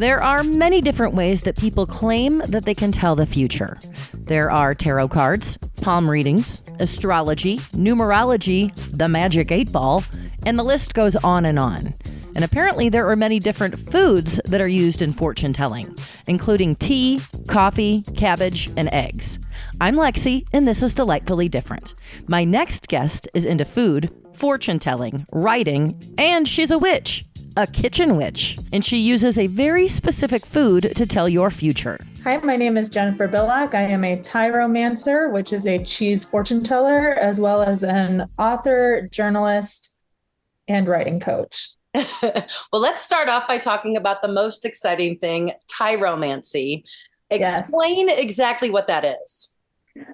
There are many different ways that people claim that they can tell the future. There are tarot cards, palm readings, astrology, numerology, the magic 8-ball, and the list goes on and on. And apparently there are many different foods that are used in fortune telling, including tea, coffee, cabbage, and eggs. I'm Lexi, and this is Delightfully Different. My next guest is into food, fortune telling, writing, and she's a witch. A kitchen witch, and she uses a very specific food to tell your future. Hi, my name is Jennifer Billock. I am a Tyromancer, which is a cheese fortune teller, as well as an author, journalist, and writing coach. Well, let's start off by talking about the most exciting thing, Tyromancy. Explain exactly what that is.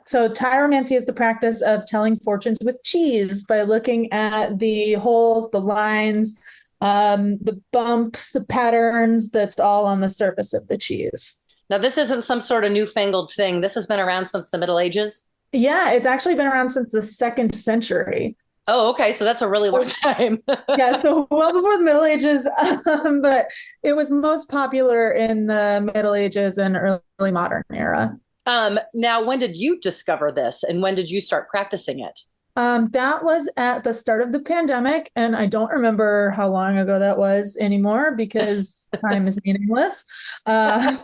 So Tyromancy is the practice of telling fortunes with cheese by looking at the holes, the lines, the bumps, the patterns that's all on the surface of the cheese. Now, this isn't some sort of newfangled thing. This has been around since the Middle Ages. Yeah, it's actually been around since the 2nd century. Oh, okay. So that's a really long time. Yeah, so well before the Middle Ages, but it was most popular in the Middle Ages and early modern era. Now, when did you discover this and when did you start practicing it? That was at the start of the pandemic, and I don't remember how long ago that was anymore because time is meaningless. I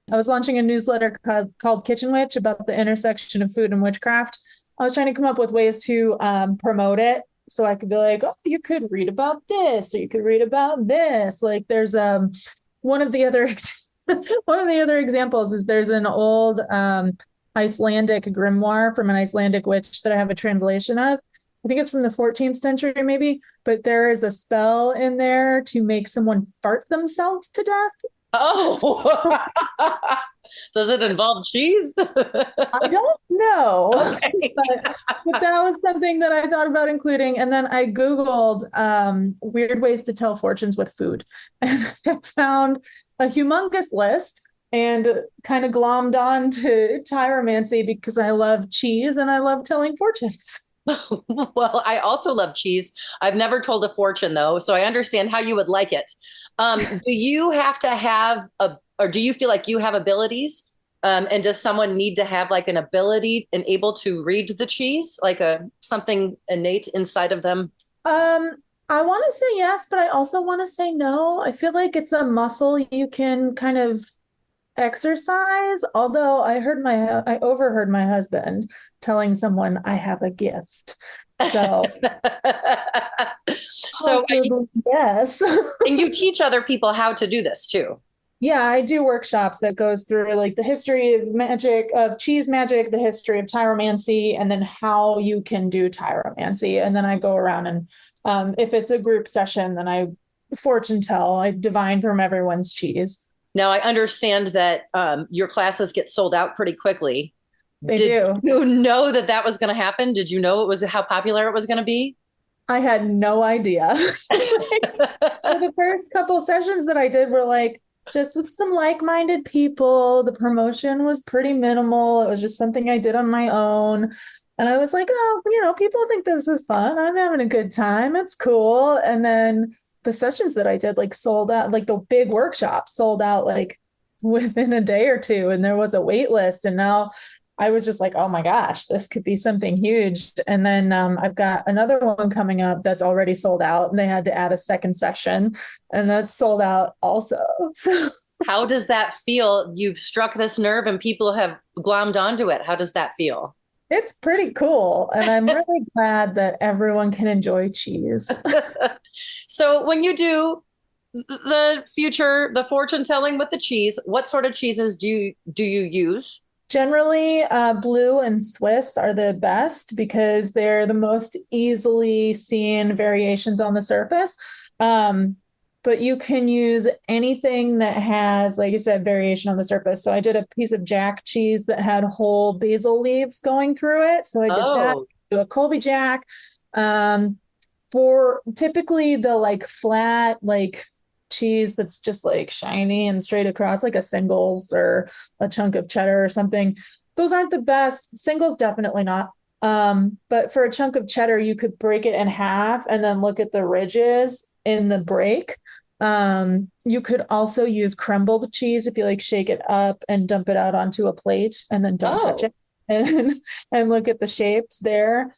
was launching a newsletter called Kitchen Witch about the intersection of food and witchcraft. I was trying to come up with ways to promote it so I could be like, oh, you could read about this, or you could read about this. Like there's one of the other examples is there's an old Icelandic grimoire from an Icelandic witch that I have a translation of. I think it's from the 14th century maybe, but there is a spell in there to make someone fart themselves to death. Oh, does it involve cheese? I don't know, Okay. but that was something that I thought about including. And then I Googled weird ways to tell fortunes with food, and I found a humongous list and kind of glommed on to Tyromancy because I love cheese and I love telling fortunes. Well, I also love cheese. I've never told a fortune though, so I understand how you would like it. Do you have to have or do you feel like you have abilities? And does someone need to have like an ability and able to read the cheese, like something innate inside of them? I want to say yes, but I also want to say no. I feel like it's a muscle you can kind of exercise. Although I overheard my husband telling someone I have a gift. So, yes. And you teach other people how to do this too. Yeah, I do workshops that goes through like the history of magic, of cheese magic, the history of Tyromancy, and then how you can do Tyromancy. And then I go around and if it's a group session, then I fortune tell, I divine from everyone's cheese. Now, I understand that your classes get sold out pretty quickly. They do. Did you know that was going to happen? Did you know how popular it was going to be? I had no idea. So the first couple sessions that I did were like, just with some like-minded people. The promotion was pretty minimal. It was just something I did on my own. And I was like, oh, people think this is fun. I'm having a good time. It's cool. And then the sessions that I did like sold out, like the big workshop sold out like within a day or two. And there was a wait list. And now I was just like, oh my gosh, this could be something huge. And then I've got another one coming up that's already sold out, and they had to add a second session, and that's sold out also. So how does that feel? You've struck this nerve and people have glommed onto it. How does that feel? It's pretty cool. And I'm really glad that everyone can enjoy cheese. So when you do the fortune telling with the cheese, what sort of cheeses do you use? Generally, blue and Swiss are the best because they're the most easily seen variations on the surface. But you can use anything that has, like I said, variation on the surface. So I did a piece of jack cheese that had whole basil leaves going through it. So I did that, do a Colby Jack. For typically the like flat, like cheese that's just like shiny and straight across, like a Singles or a chunk of cheddar or something, those aren't the best. Singles, definitely not. But for a chunk of cheddar, you could break it in half and then look at the ridges in the break. You could also use crumbled cheese if you like shake it up and dump it out onto a plate and then don't touch Oh, it and and look at the shapes there.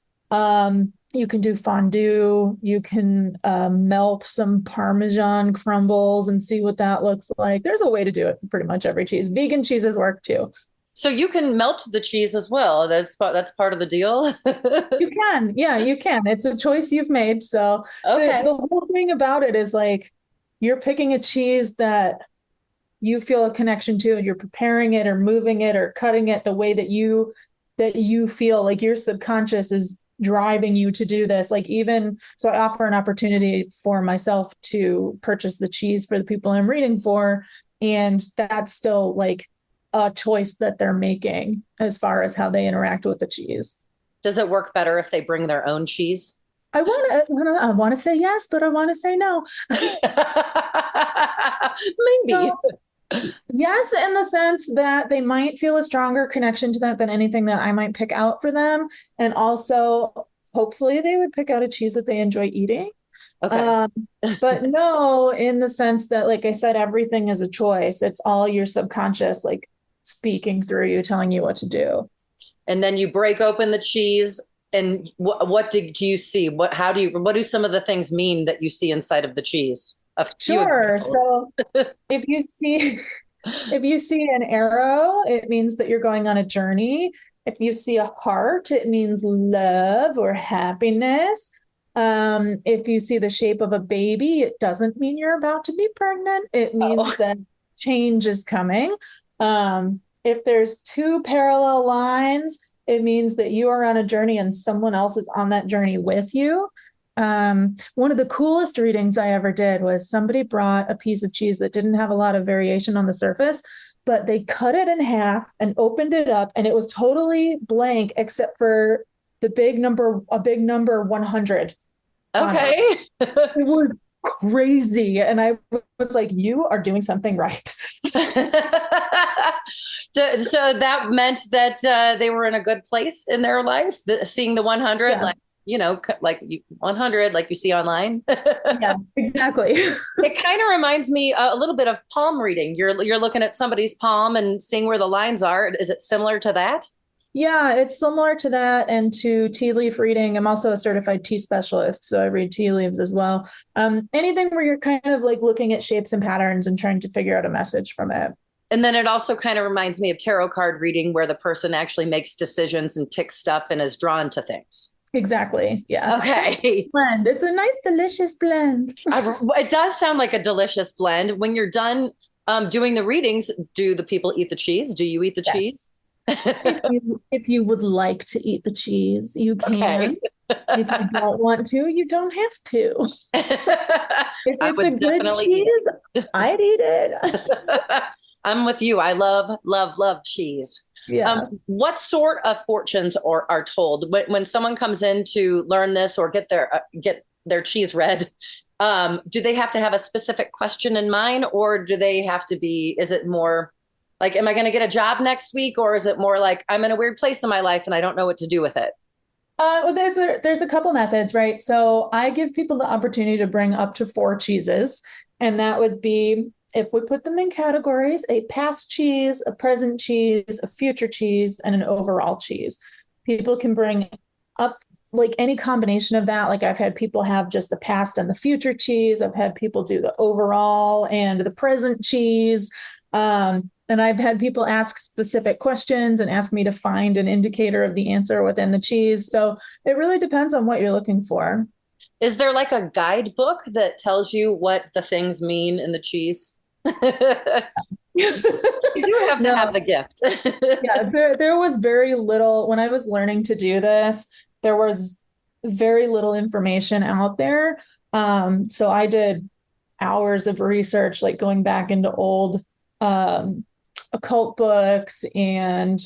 You can do fondue. You can melt some Parmesan crumbles and see what that looks like. There's a way to do it for pretty much every cheese. Vegan cheeses work too. so you can melt the cheese as well. That's part of the deal. You can, yeah, you can. It's a choice you've made. So Okay. the whole thing about it is like you're picking a cheese that you feel a connection to, and you're preparing it or moving it or cutting it the way that you feel like your subconscious is driving you to do this. Like even so, I offer an opportunity for myself to purchase the cheese for the people I'm reading for, and that's still like a choice that they're making as far as how they interact with the cheese. Does it work better if they bring their own cheese? I want to say yes, but I want to say no. Maybe. So, yes, in the sense that they might feel a stronger connection to that than anything that I might pick out for them. And also, hopefully, they would pick out a cheese that they enjoy eating. Okay. Um, but no, in the sense that, like I said, everything is a choice. It's all your subconscious, like speaking through you, telling you what to do. And then you break open the cheese, and what do you see? What do some of the things mean that you see inside of the cheese? A few Sure. examples. So if you see if you see an arrow, it means that you're going on a journey. If you see a heart, it means love or happiness. If you see the shape of a baby, it doesn't mean you're about to be pregnant. It means Oh, that change is coming. If there's two parallel lines, it means that you are on a journey and someone else is on that journey with you. One of the coolest readings I ever did was somebody brought a piece of cheese that didn't have a lot of variation on the surface, but they cut it in half and opened it up, and it was totally blank except for a big number 100 on it. okay. It was crazy. And I was like, you are doing something right. So that meant that they were in a good place in their life, seeing the 100, Yeah, 100, like you see online. yeah, exactly. It kind of reminds me a little bit of palm reading. You're looking at somebody's palm and seeing where the lines are. Is it similar to that? Yeah, it's similar to that and to tea leaf reading. I'm also a certified tea specialist, so I read tea leaves as well. Anything where you're kind of like looking at shapes and patterns and trying to figure out a message from it. And then it also kind of reminds me of tarot card reading, where the person actually makes decisions and picks stuff and is drawn to things. Exactly. Yeah. Okay. Blend. It's a nice, delicious blend. It does sound like a delicious blend. When you're done doing the readings, do the people eat the cheese? Do you eat the Yes. cheese? If you would like to eat the cheese, you Okay. can. If you don't want to, you don't have to. If I it's a would good definitely eat cheese, I'd eat it. it. I'm with you. I love, love, love cheese. Yeah. What sort of fortunes are told when someone comes in to learn this or get their cheese read? Do they have to have a specific question in mind, or do they have to be? Is it more like, am I going to get a job next week, or is it more like I'm in a weird place in my life and I don't know what to do with it? Well, there's a couple methods, right? So I give people the opportunity to bring up to 4 cheeses, and that would be if we put them in categories: a past cheese, a present cheese, a future cheese, and an overall cheese. People can bring up like any combination of that. Like I've had people have just the past and the future cheese. I've had people do the overall and the present cheese. And I've had people ask specific questions and ask me to find an indicator of the answer within the cheese. So it really depends on what you're looking for. Is there like a guidebook that tells you what the things mean in the cheese? You do have to have No, the gift. yeah, there was very little when I was learning to do this, there was very little information out there. So I did hours of research, like going back into old occult books and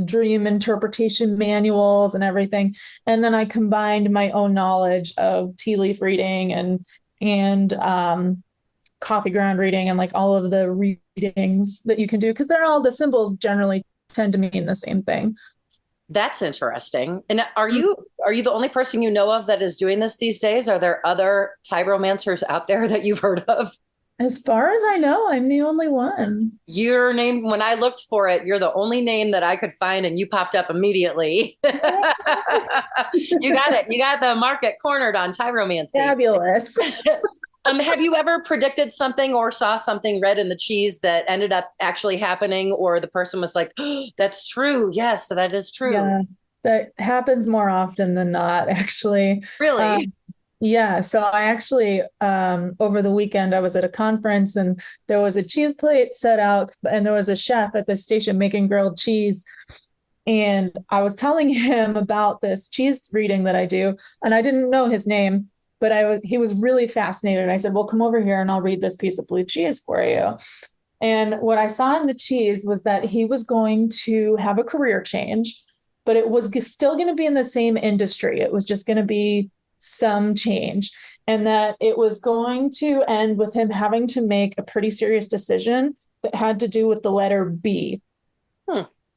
dream interpretation manuals and everything. And then I combined my own knowledge of tea leaf reading and coffee ground reading and like all of the readings that you can do because they're all the symbols generally tend to mean the same thing. That's interesting. And are you the only person you know of that is doing this these days? Are there other Tyromancers out there that you've heard of? As far as I know, I'm the only one. Your name, when I looked for it, you're the only name that I could find, and you popped up immediately. You got it. You got the market cornered on Tyromancy. Fabulous. Have you ever predicted something or saw something read in the cheese that ended up actually happening, or the person was like, oh, that's true. Yes, that is true. Yeah, that happens more often than not, actually. Really? Yeah, so I actually over the weekend I was at a conference and there was a cheese plate set out and there was a chef at the station making grilled cheese. And I was telling him about this cheese reading that I do, and I didn't know his name, but he was really fascinated. I said, "Well, come over here and I'll read this piece of blue cheese for you." And what I saw in the cheese was that he was going to have a career change, but it was still going to be in the same industry. It was just going to be some change, and that it was going to end with him having to make a pretty serious decision that had to do with the letter B.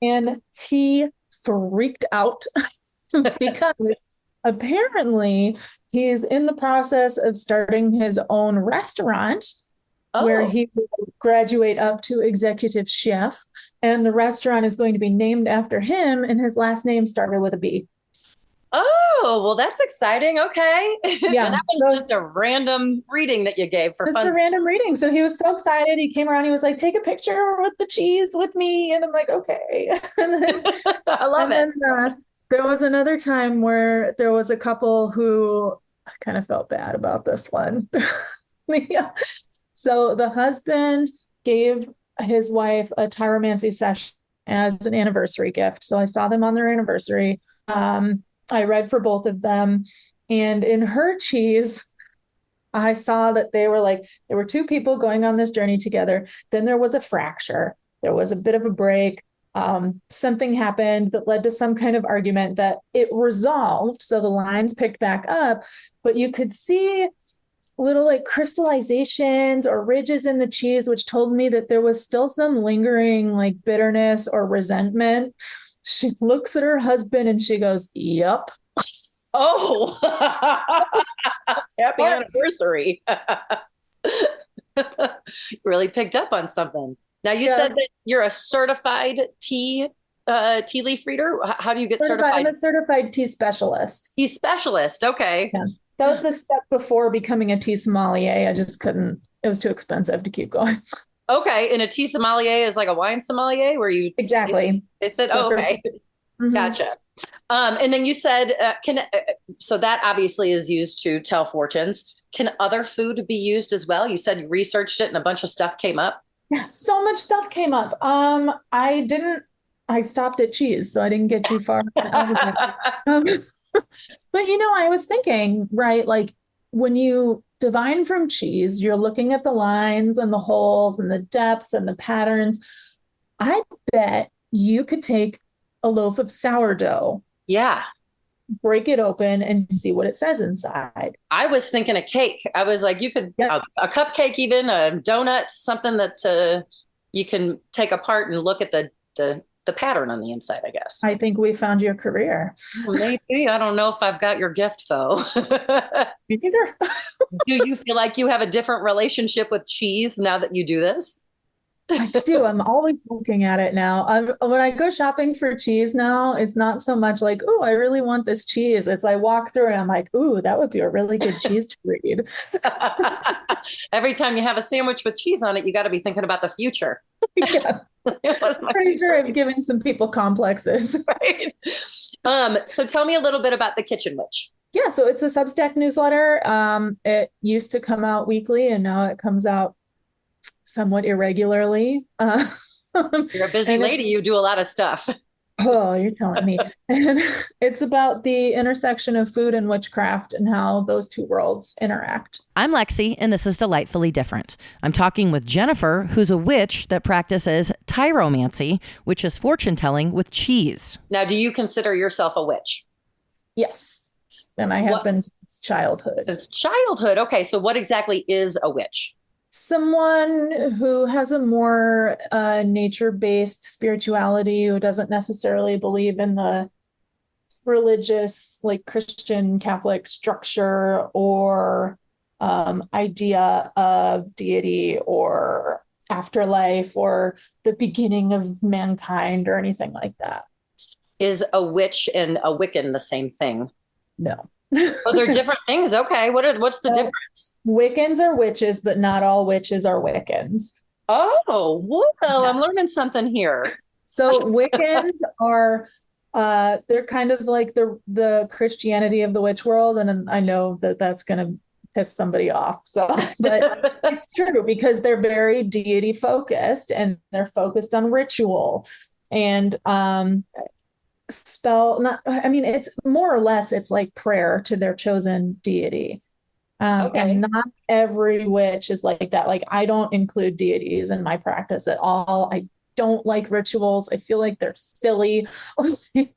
And he freaked out because apparently he's in the process of starting his own restaurant where he will graduate up to executive chef. And the restaurant is going to be named after him, and his last name started with a B. Oh, well, that's exciting. Okay. Yeah. And that was just a random reading that you gave for Just fun. a random reading. So he was so excited. He came around. He was like, "Take a picture with the cheese with me." And I'm like, "Okay." And then, I love it. There was another time where there was a couple who I kind of felt bad about this one. Yeah. So the husband gave his wife a Tyromancy session as an anniversary gift. So I saw them on their anniversary. I read for both of them. And in her cheese, I saw that there were two people going on this journey together. Then there was a fracture. There was a bit of a break. Something happened that led to some kind of argument that it resolved. So the lines picked back up, but you could see little like crystallizations or ridges in the cheese, which told me that there was still some lingering like bitterness or resentment. She looks at her husband and she goes, "Yep." Oh, happy anniversary. You really picked up on something. Now you said that you're a certified tea leaf reader. How do you get certified? I'm a certified tea specialist. Tea specialist. Okay. Yeah. That was the step before becoming a tea sommelier. I just couldn't, it was too expensive to keep going. Okay. And a tea sommelier is like a wine sommelier where you exactly. They said, oh, okay. Mm-hmm. Gotcha. And then you said, so that obviously is used to tell fortunes. Can other food be used as well? You said you researched it and a bunch of stuff came up. Yeah, so much stuff came up. I stopped at cheese, so I didn't get too far. But I was thinking, right, like when you divine from cheese, you're looking at the lines and the holes and the depth and the patterns. I bet you could take a loaf of sourdough. Yeah. Break it open and see what it says inside. I was thinking a cake. I was like, you could, a cupcake, even a donut, something that you can take apart and look at the pattern on the inside, I guess. I think we found your career. Maybe. I don't know if I've got your gift, though. Me neither. Do you feel like you have a different relationship with cheese now that you do this? I do. I'm always looking at it now. When I go shopping for cheese now, it's not so much like, "Oh, I really want this cheese." It's I walk through and I'm like, "Ooh, that would be a really good cheese to read." Every time you have a sandwich with cheese on it, you got to be thinking about the future. Yeah. Pretty sure I'm giving some people complexes. Right. So tell me a little bit about the Kitchen Witch. Yeah, so it's a Substack newsletter. It used to come out weekly, and now it comes out somewhat irregularly. You're a busy lady. You do a lot of stuff. Oh, you're telling me. And it's about the intersection of food and witchcraft and how those two worlds interact. I'm Lexi, and this is Delightfully Different. I'm talking with Jennifer, who's a witch that practices Tyromancy, which is fortune telling with cheese. Now, do you consider yourself a witch? Yes. And I have been since childhood. Since childhood. Okay. So what exactly is a witch? Someone who has a more nature-based spirituality, who doesn't necessarily believe in the religious, like Christian Catholic structure or idea of deity or afterlife or the beginning of mankind or anything like that. Is a witch and a Wiccan the same thing? No. Oh, they're different things. Okay. What's the So difference? Wiccans are witches, but not all witches are Wiccans. Oh, well, Yeah. I'm learning something here. So Wiccans are they're kind of like the Christianity of the witch world, and I know that that's going to piss somebody off. So, but it's true because they're very deity focused and they're focused on ritual and spell not I mean it's more or less it's like prayer to their chosen deity. Okay. And not every witch is like that. Like, I don't include deities in my practice at all. I don't like rituals. I feel like they're silly. The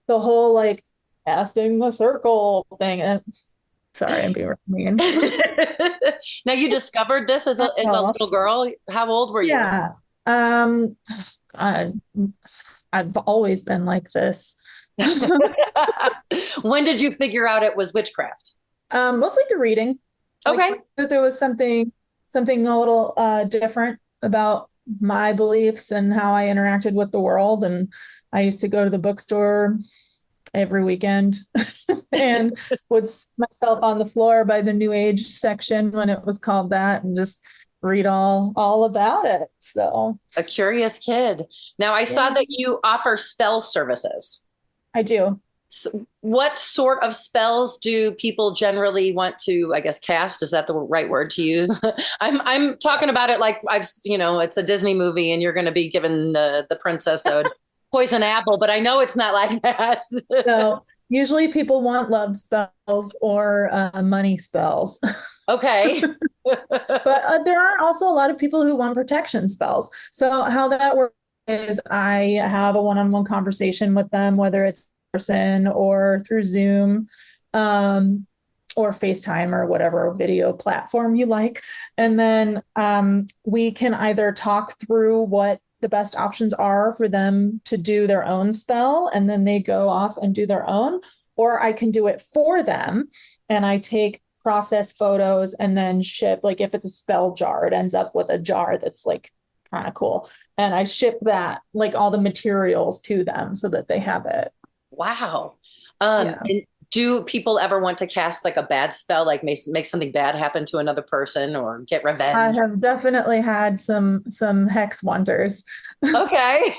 whole like casting the circle thing. And sorry, I'm being mean. Now you discovered this as a little girl. How old were you? Yeah. God, I've always been like this. When did you figure out it was witchcraft? Mostly through reading. Like, Okay. that there was something a little different about my beliefs and how I interacted with the world. And I used to go to the bookstore every weekend and would sit myself on the floor by the New Age section when it was called that and just read all about it. So A curious kid. Now I saw yeah, that you offer spell services. I do. So what sort of spells do people generally want to, I guess, cast? Is that the right word to use? I'm talking about it like it's a Disney movie and you're going to be given the princess a poison apple, but I know it's not like that. So usually people want love spells or money spells. Okay. But there are also a lot of people who want protection spells. So how that works is I have a one-on-one conversation with them, whether it's in person or through Zoom, or FaceTime or whatever video platform you like. And then we can either talk through what the best options are for them to do their own spell, and then they go off and do their own, or I can do it for them and I take process photos and then ship, like if it's a spell jar, it ends up with a jar that's like kind of cool. And I ship that, like all the materials to them so that they have it. Wow. Yeah. And do people ever want to cast like a bad spell, like make something bad happen to another person or get I revenge? have definitely had some hex wonders. Okay.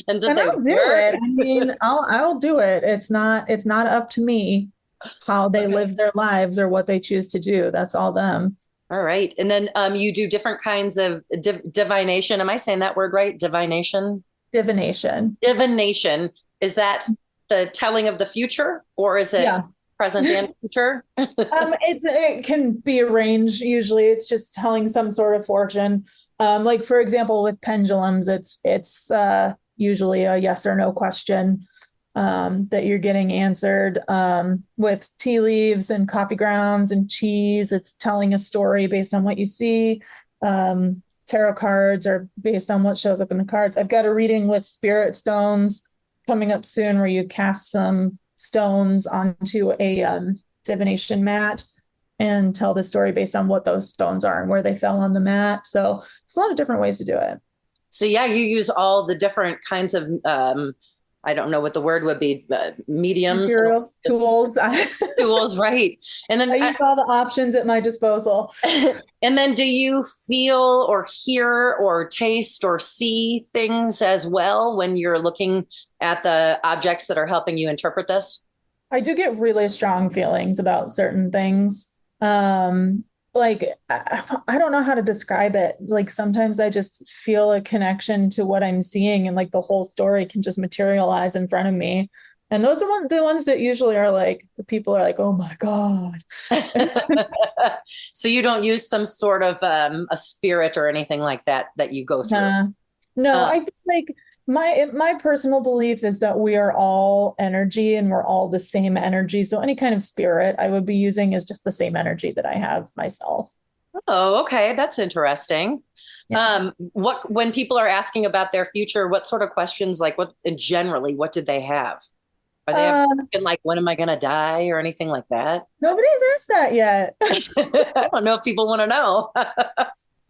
And did And they I'll do work? it. I mean, I'll do it. It's not up to me how they Okay. live their lives or what they choose to do. That's all them. All right. And then you do different kinds of divination. Am I saying that word right? Divination? Divination. Divination. Is that the telling of the future or is it Yeah. present and future? It can be arranged. Usually, it's just telling some sort of fortune. Like for example, with pendulums, it's usually a yes or no question that you're getting answered. With tea leaves and coffee grounds and cheese, it's telling a story based on what you see. Tarot cards are based on what shows up in the cards. I've got a reading with spirit stones coming up soon where you cast some stones onto a divination mat and tell the story based on what those stones are and where they fell on the mat. So there's a lot of different ways to do it. So yeah, you use all the different kinds of I don't know what the word would be, mediums, Materials, tools. tools, right? And then I use all the options at my disposal. and then do you feel or hear or taste or see things as well when you're looking at the objects that are helping you interpret this? I do get really strong feelings about certain things. Like I don't know how to describe it. Like sometimes I just feel a connection to what I'm seeing, and like the whole story can just materialize in front of me. And those are the ones that usually are like the people are like, "Oh my God." So you don't use some sort of a spirit or anything like that you go through. No, Uh, I feel like my personal belief is that we are all energy and we're all the same energy. So any kind of spirit I would be using is just the same energy that I have myself. oh, okay, that's interesting. Yeah. What when people are asking about their future, what sort of questions, like what generally, what did they have? Are they ever thinking, like, when am I going to die or anything like that? Nobody's asked that yet. I don't know if people want to know.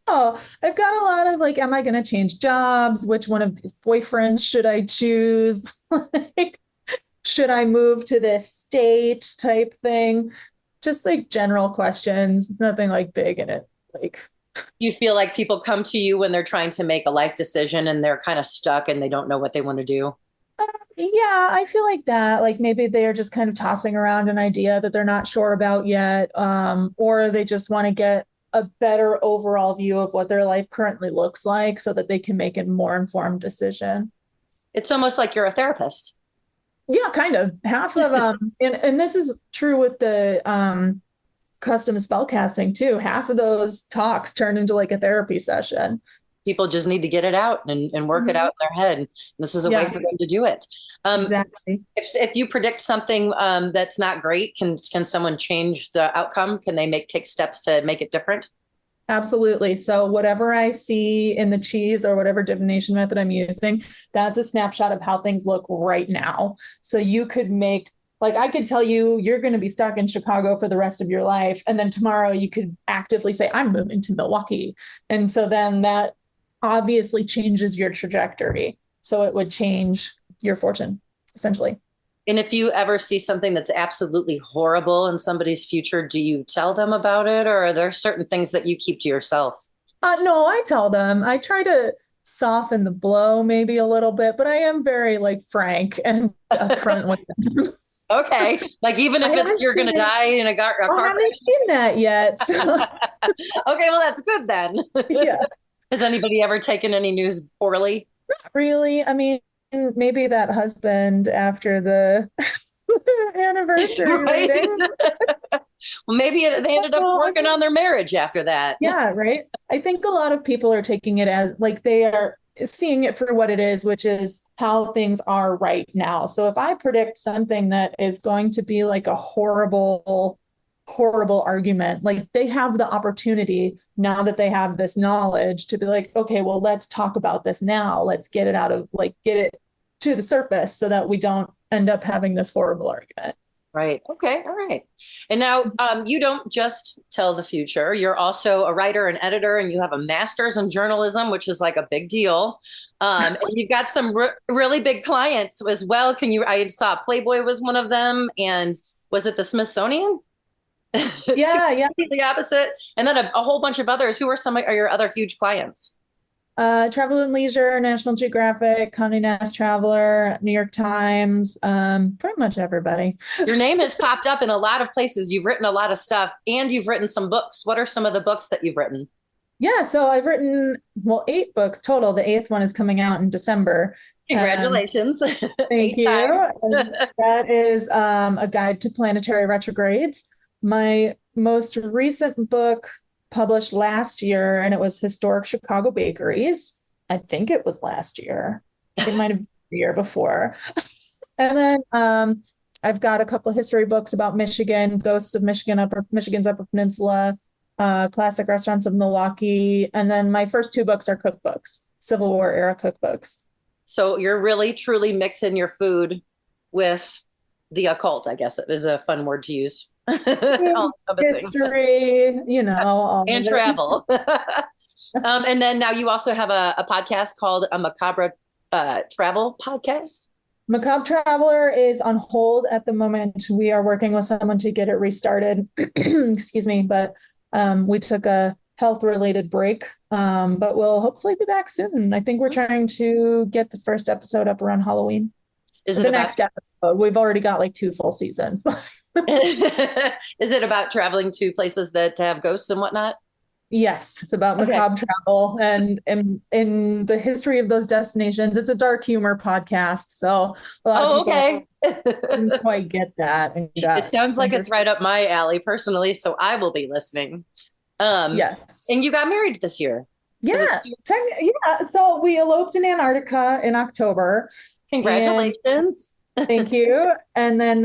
Oh, I've got a lot of like, am I going to change jobs? Which one of these boyfriends should I choose? Like, should I move to this state type thing? Just like general questions. It's nothing like big in it. Like, You feel like people come to you when they're trying to make a life decision and they're kind of stuck and they don't know what they want to do. yeah, I feel like that. Like maybe they're just kind of tossing around an idea that they're not sure about yet, or they just want to get a better overall view of what their life currently looks like so that they can make a more informed decision. It's almost like you're a therapist. Yeah, kind of. Half of and this is true with the custom spell casting too. Half of those talks turn into like a therapy session. People just need to get it out and work it out in their head. This is a way for them to do it. Exactly. If you predict something that's not great, can someone change the outcome? Can they take steps to make it different? Absolutely. So whatever I see in the cheese or whatever divination method I'm using, that's a snapshot of how things look right now. So you could make, like, I could tell you, you're going to be stuck in Chicago for the rest of your life. And then tomorrow you could actively say, I'm moving to Milwaukee. And so then that obviously changes your trajectory. So it would change your fortune, essentially. And if you ever see something that's absolutely horrible in somebody's future, do you tell them about it, or are there certain things that you keep to yourself? No, I tell them. I try to soften the blow maybe a little bit, but I am very like frank and upfront with them. Okay. Like even if you're going to die in a car I haven't seen that yet. So. Okay, well, that's good then. Yeah. Has anybody ever taken any news poorly? Not really. I mean, maybe that husband after the anniversary reading. Well, maybe they ended up working on their marriage after that. Yeah, right. I think a lot of people are taking it as like they are seeing it for what it is, which is how things are right now. So if I predict something that is going to be like a horrible argument, like they have the opportunity now that they have this knowledge to be like, okay, well, let's talk about this now. Let's get it get it to the surface so that we don't end up having this horrible argument. Right. Okay. All right. And now you don't just tell the future. You're also a writer and editor, and you have a master's in journalism, which is like a big deal. And you've got some really big clients as well. I saw Playboy was one of them. And was it the Smithsonian? Yeah. The opposite. And then a whole bunch of others. Who are some of your other huge clients? Travel and Leisure, National Geographic, Condé Nast Traveler, New York Times, pretty much everybody. Your name has popped up in a lot of places. You've written a lot of stuff, and you've written some books. What are some of the books that you've written? Yeah, so I've written, 8 books total. The 8th one is coming out in December. Congratulations. Thank you. That is a guide to planetary retrogrades. My most recent book published last year, and it was Historic Chicago Bakeries. I think it was last year. It might have been the year before. And then I've got a couple of history books about Michigan, Ghosts of Michigan's Upper Peninsula, Classic Restaurants of Milwaukee. And then my first 2 books are cookbooks, Civil War era cookbooks. So you're really, truly mixing your food with the occult, I guess it is a fun word to use. History, and travel. And then now you also have a podcast called a Macabre Travel Podcast. Macabre Traveler is on hold at the moment. We are working with someone to get it restarted. Excuse me, but we took a health-related break, but we'll hopefully be back soon. I think we're trying to get the first episode up around Halloween. Next episode? We've already got like 2 full seasons. Is it about traveling to places that have ghosts and whatnot? Yes, it's about macabre travel and in the history of those destinations. It's a dark humor podcast, so a lot of people didn't quite get that. And, it sounds like it's right up my alley personally, so I will be listening. Yes. And you got married this year. Yeah. So we eloped in Antarctica in October. Congratulations. Thank you. And then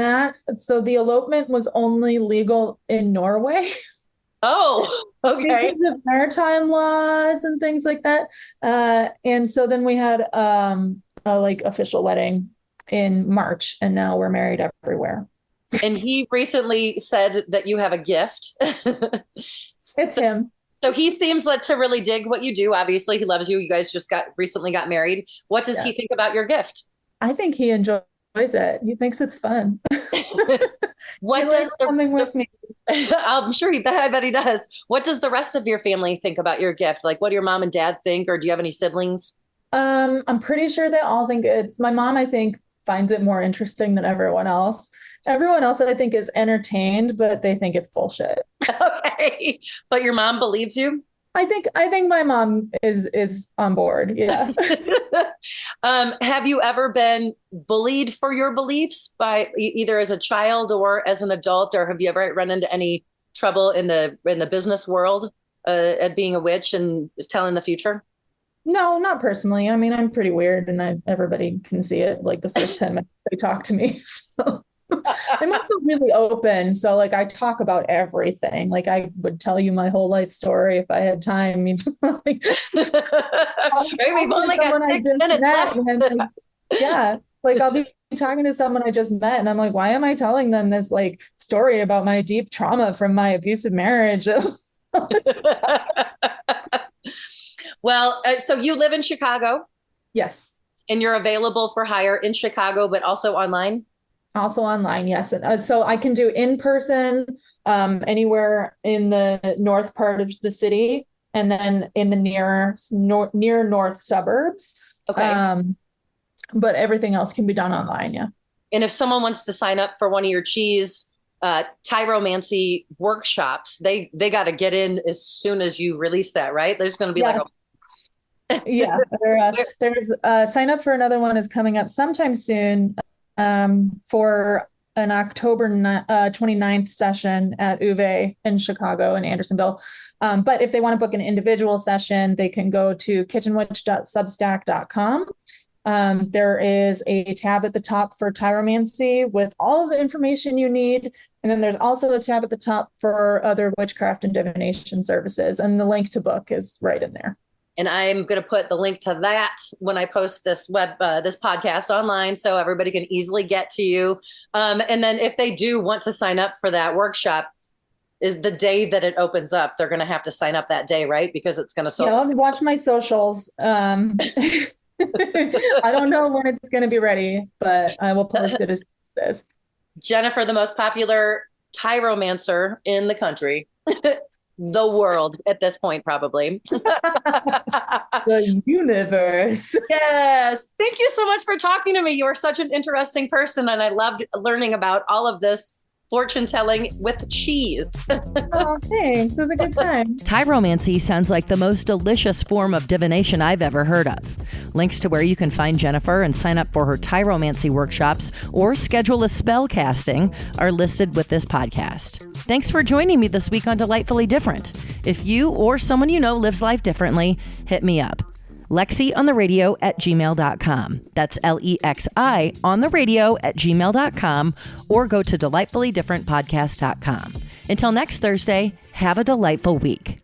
so the elopement was only legal in Norway. Oh, okay. Because of maritime laws and things like that. And so then we had a like official wedding in March, and now we're married everywhere. And he recently said that you have a gift. It's him. So he seems like to really dig what you do. Obviously, he loves you. You guys just recently got married. What does he think about your gift? I think he enjoys it. He thinks it's fun. What does coming with me? I'm sure I bet he does. What does the rest of your family think about your gift? Like, what do your mom and dad think, or do you have any siblings? I'm pretty sure they all think my mom, I think, finds it more interesting than everyone else. Everyone else, I think, is entertained, but they think it's bullshit. Okay. But your mom believes you? I think my mom is on board. Yeah. Have you ever been bullied for your beliefs by either as a child or as an adult, or have you ever run into any trouble in the business world at being a witch and telling the future? No, not personally. I mean, I'm pretty weird, and everybody can see it. Like the first 10 minutes they talk to me. So. I'm also really open. So like I talk about everything. Like I would tell you my whole life story if I had time. We've only got 6 minutes left. Yeah. Like I'll be talking to someone I just met and I'm like, why am I telling them this like story about my deep trauma from my abusive marriage? Well, so you live in Chicago? Yes. And you're available for hire in Chicago, but also online? Also online, yes. And so I can do in person anywhere in the north part of the city, and then in the near north suburbs. Okay. But everything else can be done online, yeah. And if someone wants to sign up for one of your cheese Tyromancy workshops, they got to get in as soon as you release that, right? There's going to be yeah. There's sign up for another one is coming up sometime soon. For an October 29th session at Uve in Chicago and Andersonville. But if they want to book an individual session, they can go to kitchenwitch.substack.com. There is a tab at the top for Tyromancy with all of the information you need. And then there's also a tab at the top for other witchcraft and divination services. And the link to book is right in there. And I'm going to put the link to that when I post this this podcast online, so everybody can easily get to you. And then if they do want to sign up for that workshop, is the day that it opens up, they're going to have to sign up that day, right? Because it's going to watch my socials. I don't know when it's going to be ready, but I will post it as soon as it is. Jennifer, the most popular Tyromancer in the country. The world at this point, probably. The universe. Yes. Thank you so much for talking to me. You are such an interesting person, and I loved learning about all of this fortune telling with cheese. Oh, thanks. It was a good time. Tyromancy sounds like the most delicious form of divination I've ever heard of. Links to where you can find Jennifer and sign up for her Tyromancy workshops or schedule a spell casting are listed with this podcast. Thanks for joining me this week on Delightfully Different. If you or someone you know lives life differently, hit me up. LexiOnTheRadio@gmail.com. That's LEXI on the radio @gmail.com, or go to delightfullydifferentpodcast.com. Until next Thursday, have a delightful week.